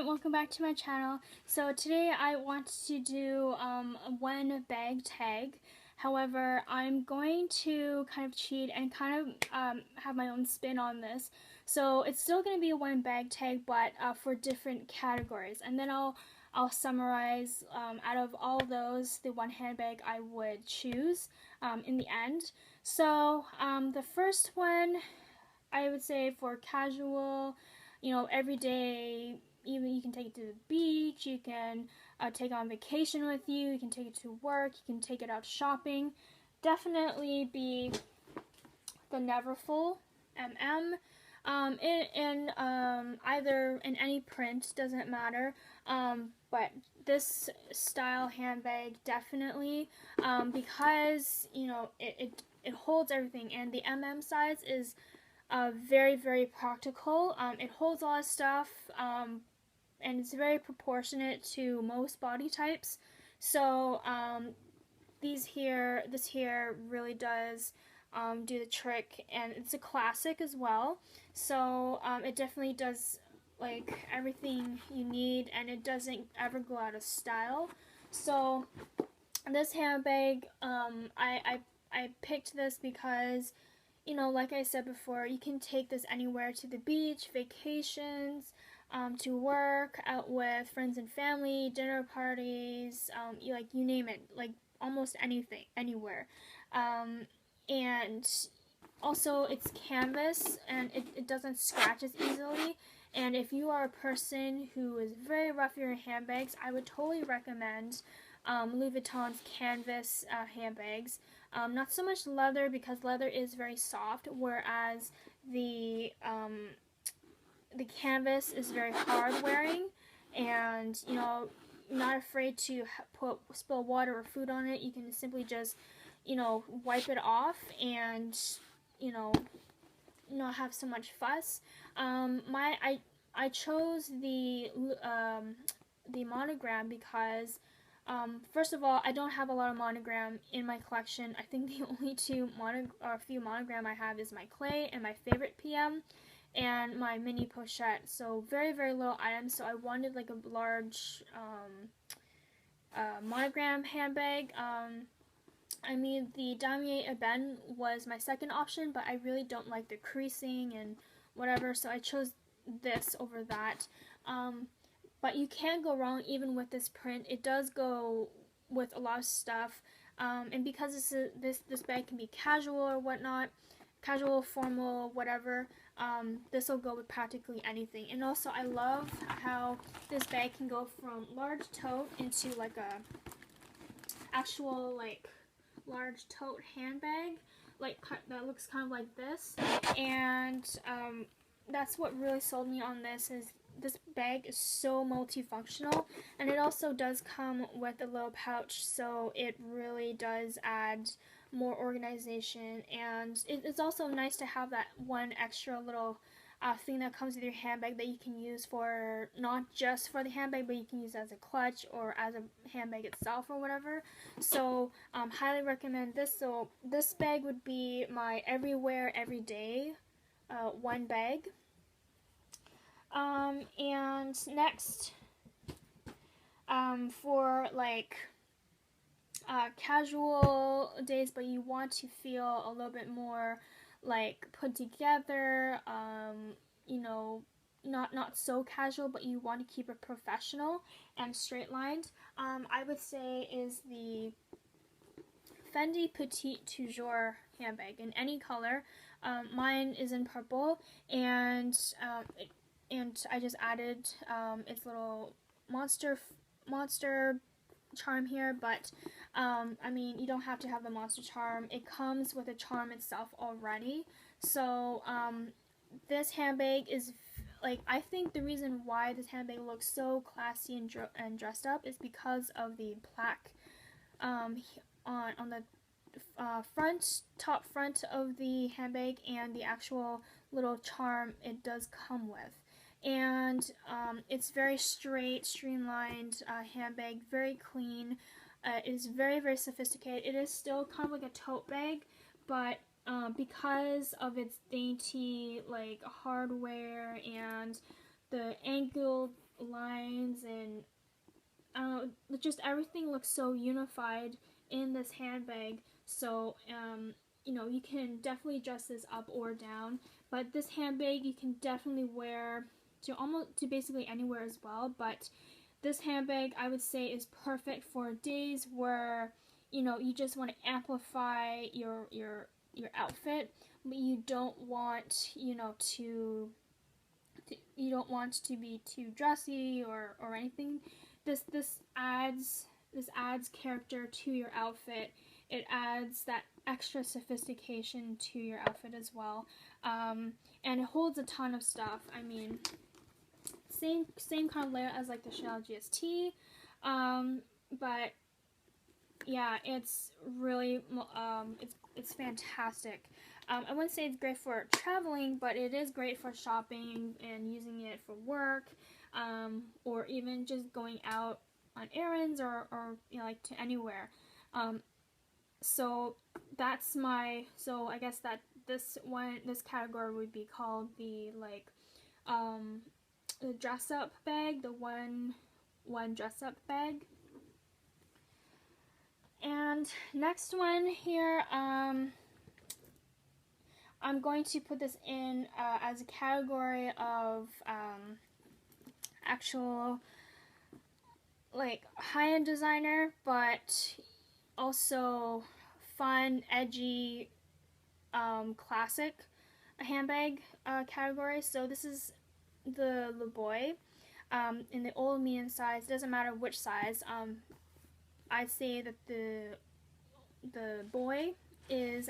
everyone, welcome back to my channel. So today I want to do one bag tag. However, I'm going to kind of cheat and kind of have my own spin on this. So it's still going to be a one bag tag, but for different categories. And then I'll summarize out of all those the one handbag I would choose in the end. So the first one I would say for casual, everyday, even you can take it to the beach, you can take it on vacation with you can take it to work, you can take it out shopping. Definitely be the Neverfull MM. Either in any print, doesn't matter. But this style handbag definitely, because it holds everything, and the MM size is very, very practical. It holds a lot of stuff, and it's very proportionate to most body types. So this here really does do the trick, and it's a classic as well. So it definitely does like everything you need, and it doesn't ever go out of style. So this handbag, I picked this because, like I said before, you can take this anywhere, to the beach, vacations, to work, out with friends and family, dinner parties, you name it, like almost anything, anywhere. And also it's canvas, and it doesn't scratch as easily. And if you are a person who is very rough with your handbags, I would totally recommend Louis Vuitton's canvas handbags. Not so much leather, because leather is very soft, whereas the canvas is very hard wearing, and not afraid to spill water or food on it. You can simply just wipe it off, and not have so much fuss. I chose the monogram because first of all, I don't have a lot of monogram in my collection. I think the only few monogram I have is my clay and my favorite PM and my mini pochette. So very, very little items. So I wanted like a large monogram handbag. I mean, the Damier Ebene was my second option, but I really don't like the creasing and whatever, so I chose this over that. But you can't go wrong even with this print. It does go with a lot of stuff, and because this bag can be casual or whatnot, casual, formal, whatever, this will go with practically anything. And also, I love how this bag can go from large tote into like a actual like large tote handbag, like that looks kind of like this. And that's what really sold me on this, is this bag is so multifunctional, and it also does come with a little pouch, so it really does add more organization. And it's also nice to have that one extra little thing that comes with your handbag that you can use for not just for the handbag, but you can use as a clutch or as a handbag itself or whatever. So highly recommend this. So this bag would be my everywhere, everyday one bag. And next, for like casual days, but you want to feel a little bit more like put together, not so casual, but you want to keep it professional and straight lined, I would say is the Fendi Petite Toujours handbag in any color. Mine is in purple, and I just added its little monster charm here, but I mean, you don't have to have the monster charm. It comes with a charm itself already. So this handbag is like, I think the reason why this handbag looks so classy and dressed up is because of the plaque on the top front of the handbag, and the actual little charm it does come with. And it's very straight, streamlined handbag, very clean. It is very, very sophisticated. It is still kind of like a tote bag, but because of its dainty like hardware and the angled lines and just everything looks so unified in this handbag. So you know, you can definitely dress this up or down, but this handbag you can definitely wear to basically anywhere as well. But this handbag I would say is perfect for days where, you know, you just want to amplify your outfit, but you don't want, you know, you don't want to be too dressy or anything. This adds character to your outfit. It adds that extra sophistication to your outfit as well, and it holds a ton of stuff. I mean, same kind of layout as like the Chanel GST, but yeah, it's really it's fantastic. I wouldn't say it's great for traveling, but it is great for shopping and using it for work, or even just going out on errands or you know, like to anywhere. So that's so I guess that this category would be called the the dress up bag, the one dress up bag. And next one here, I'm going to put this in as a category of actual like high-end designer, but also fun, edgy, classic handbag category. So this is the Boy in the old medium size. Doesn't matter which size. I'd say that the Boy is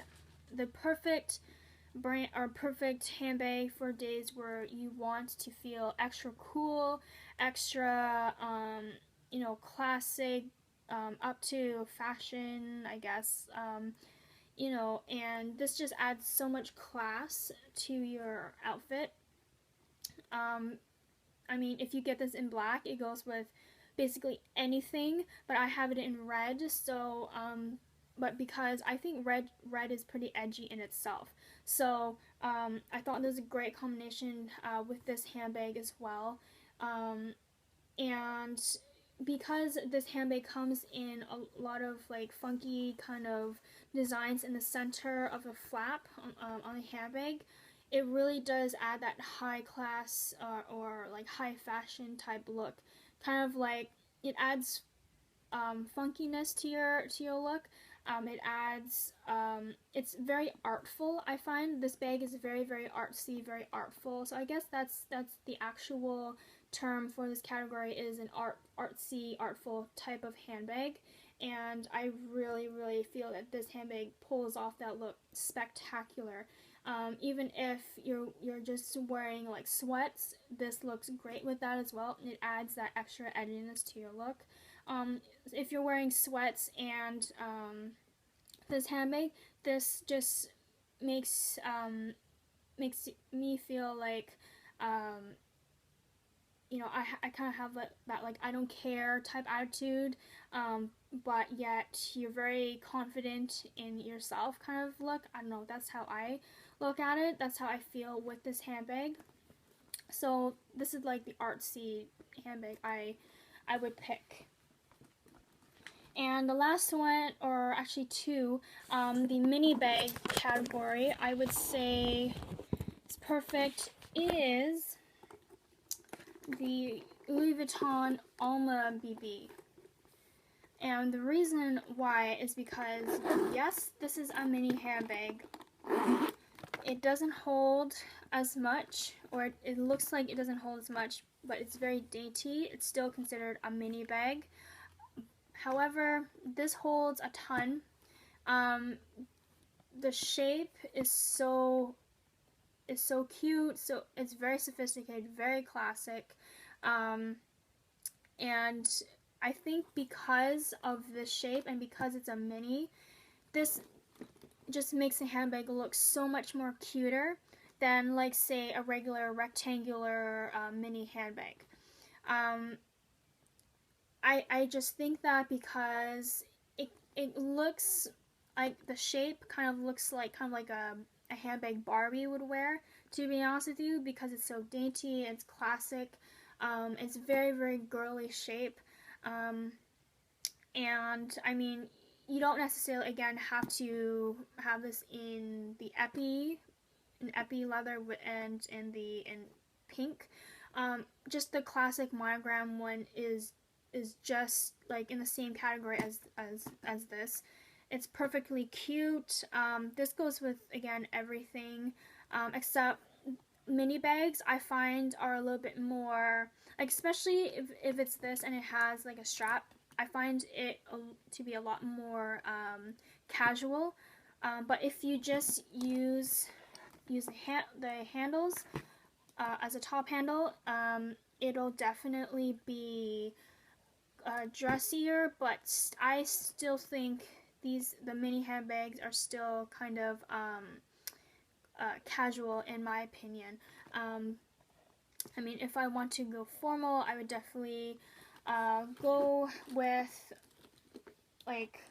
the perfect brand or perfect handbag for days where you want to feel extra cool, extra you know, classic, up to fashion, I guess. You know, and this just adds so much class to your outfit. I mean, if you get this in black, it goes with basically anything, but I have it in red, so but because I think red is pretty edgy in itself, so I thought this was a great combination with this handbag as well. And because this handbag comes in a lot of like funky kind of designs in the center of the flap on the handbag, it really does add that high class or like high fashion type look. Kind of like it adds funkiness to your look. It adds it's very artful. I find this bag is very artsy, very artful. So I guess that's the actual term for this category, is an artsy, artful type of handbag. And I really feel that this handbag pulls off that look spectacular. Even if you're just wearing like sweats, this looks great with that as well. It adds that extra edginess to your look. If you're wearing sweats and this handbag, this just makes me feel like you know, I kind of have that like I don't care type attitude, but yet you're very confident in yourself kind of look. I don't know, that's how I look at it. That's how I feel with this handbag. So this is like the artsy handbag I would pick. And the last one, or actually two, the mini bag category, I would say is perfect, is the Louis Vuitton Alma BB. And the reason why is because, yes, this is a mini handbag. It doesn't hold as much, or it looks like it doesn't hold as much, but it's very dainty. It's still considered a mini bag. However, this holds a ton. The shape is so cute, so it's very sophisticated, very classic, and I think because of the shape and because it's a mini, this just makes the handbag look so much more cuter than, like, say, a regular rectangular mini handbag. I just think that because it looks like the shape kind of looks like a handbag Barbie would wear, to be honest with you, because it's so dainty, it's classic. It's very, very girly shape. And I mean, you don't necessarily, again, have to have this in the epi leather and in pink. Just the classic monogram one is just like in the same category as this. It's perfectly cute. This goes with, again, everything, except mini bags I find are a little bit more, like, especially if it's this and it has like a strap, I find it to be a lot more casual. But if you just use the handles as a top handle, it'll definitely be dressier, but I still think the mini handbags are still kind of casual in my opinion. I mean, if I want to go formal, I would definitely go with, like,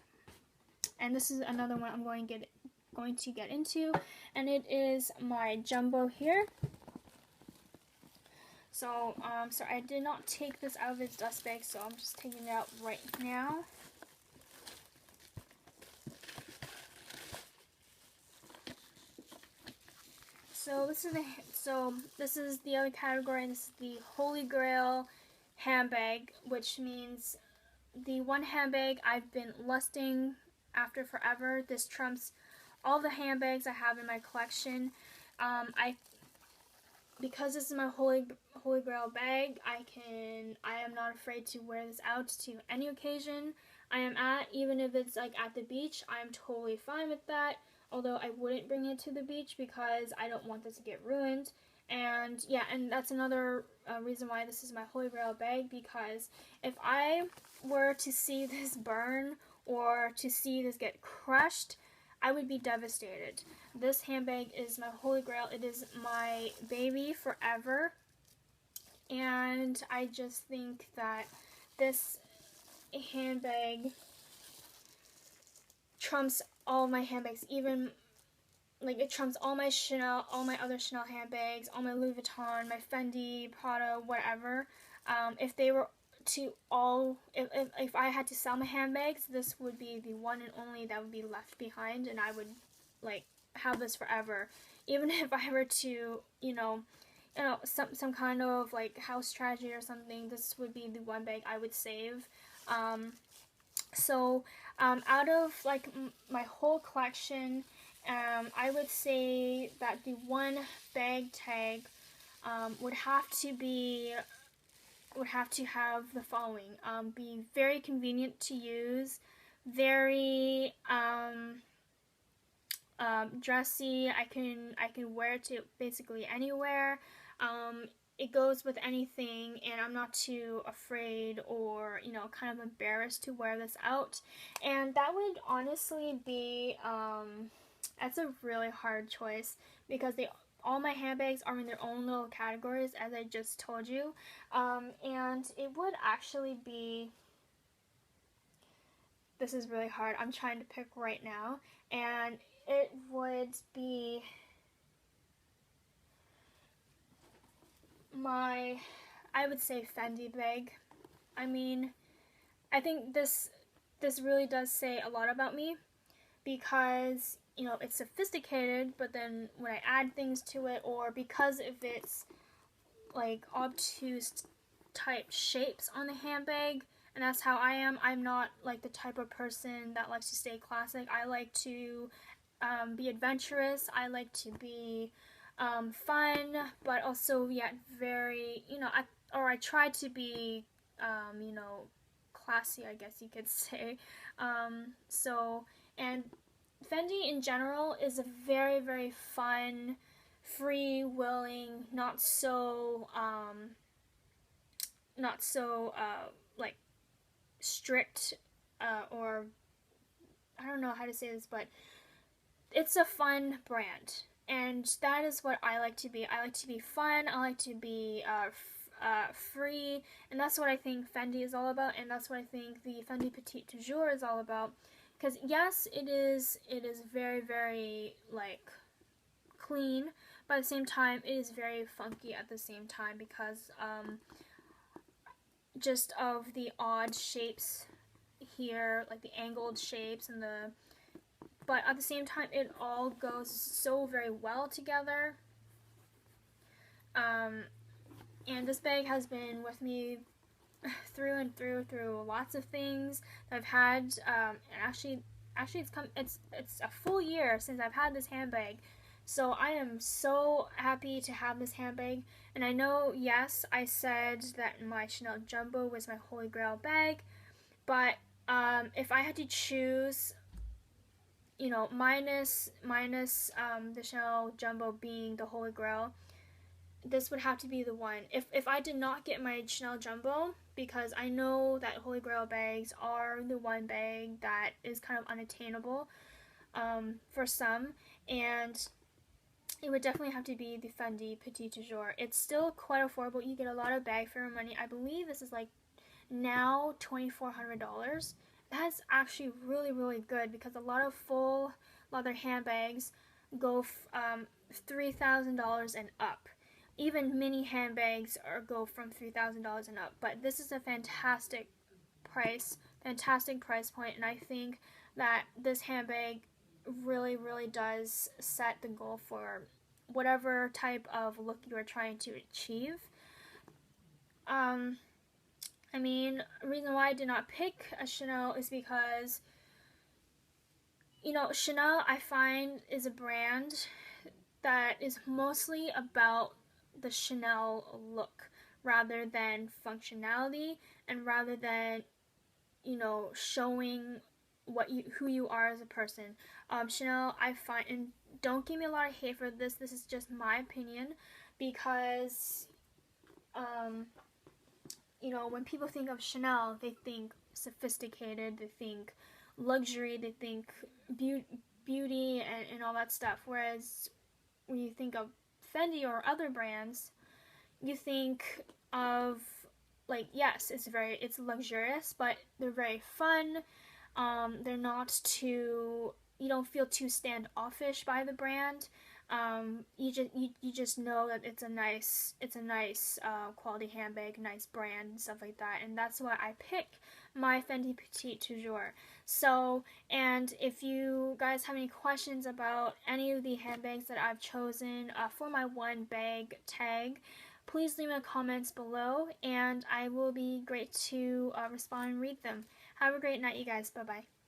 and this is another one I'm going to get into, and it is my jumbo here. So, sorry, I did not take this out of its dust bag, so I'm just taking it out right now. So this is the other category, and this is the Holy Grail handbag, which means the one handbag I've been lusting after forever. This trumps all the handbags I have in my collection. Because this is my Holy Grail bag, I am not afraid to wear this out to any occasion I am at, even if it's like at the beach. I'm totally fine with that. Although I wouldn't bring it to the beach because I don't want this to get ruined. And yeah, and that's another reason why this is my Holy Grail bag, because if I were to see this burn or to see this get crushed, I would be devastated. This handbag is my Holy Grail. It is my baby forever. And I just think that this handbag trumps all my handbags, even like it trumps all my Chanel, all my other Chanel handbags, all my Louis Vuitton, my Fendi, Prada, whatever. If they were to all, if I had to sell my handbags, this would be the one and only that would be left behind, and I would like have this forever. Even if I were to, some kind of like house tragedy or something, this would be the one bag I would save. Out of like my whole collection, I would say that the one bag tag would have to have the following: be very convenient to use, very dressy. I can wear it to basically anywhere. It goes with anything, and I'm not too afraid or kind of embarrassed to wear this out. And that would honestly be that's a really hard choice, because all my handbags are in their own little categories, as I just told you, and it would actually be, this is really hard, I'm trying to pick right now, and it would be I would say Fendi bag. I mean, I think this really does say a lot about me, because it's sophisticated, but then when I add things to it, or because of its like obtuse type shapes on the handbag, and that's how I am. I'm not like the type of person that likes to stay classic. I like to be adventurous. I like to be fun, but also yet very, I try to be, classy, I guess you could say. And Fendi in general is a very, very fun, free-willing, not so like strict, or I don't know how to say this, but it's a fun brand, and that is what I like to be. I like to be fun. I like to be free, and that's what I think Fendi is all about, and that's what I think the Fendi Petite Toujours is all about. Because yes, it is very, very like clean, but at the same time, it is very funky at the same time, because just of the odd shapes here, like the angled shapes and but at the same time it all goes so very well together. And this bag has been with me through and through lots of things that I've had. And actually it's a full year since I've had this handbag. So I am so happy to have this handbag. And I know, yes, I said that my Chanel Jumbo was my holy grail bag, but if I had to choose, you know, minus the Chanel Jumbo being the holy grail, this would have to be the one. If I did not get my Chanel Jumbo, because I know that holy grail bags are the one bag that is kind of unattainable for some, and it would definitely have to be the Fendi Petit Toujours. It's still quite affordable. You get a lot of bag for your money. I believe this is like now $2,400. That's actually really, really good, because a lot of full leather handbags go $3,000 and up. Even mini handbags go from $3,000 and up. But this is a fantastic price point, and I think that this handbag really, really does set the goal for whatever type of look you are trying to achieve. I mean, the reason why I did not pick a Chanel is because, you know, Chanel, I find, is a brand that is mostly about the Chanel look rather than functionality, and rather than, you know, showing who you are as a person. Chanel, I find, and don't give me a lot of hate for this is just my opinion, because you know, when people think of Chanel, they think sophisticated, they think luxury, they think beauty and all that stuff. Whereas when you think of Fendi or other brands, you think of, like, yes, it's luxurious, but they're very fun. They're not too, you don't feel too standoffish by the brand. You just know that it's a nice quality handbag, nice brand, and stuff like that, and that's why I pick my Fendi Petit Toujours. So, and if you guys have any questions about any of the handbags that I've chosen for my one bag tag, please leave me comments below, and I will be great to respond and read them. Have a great night, you guys. Bye bye.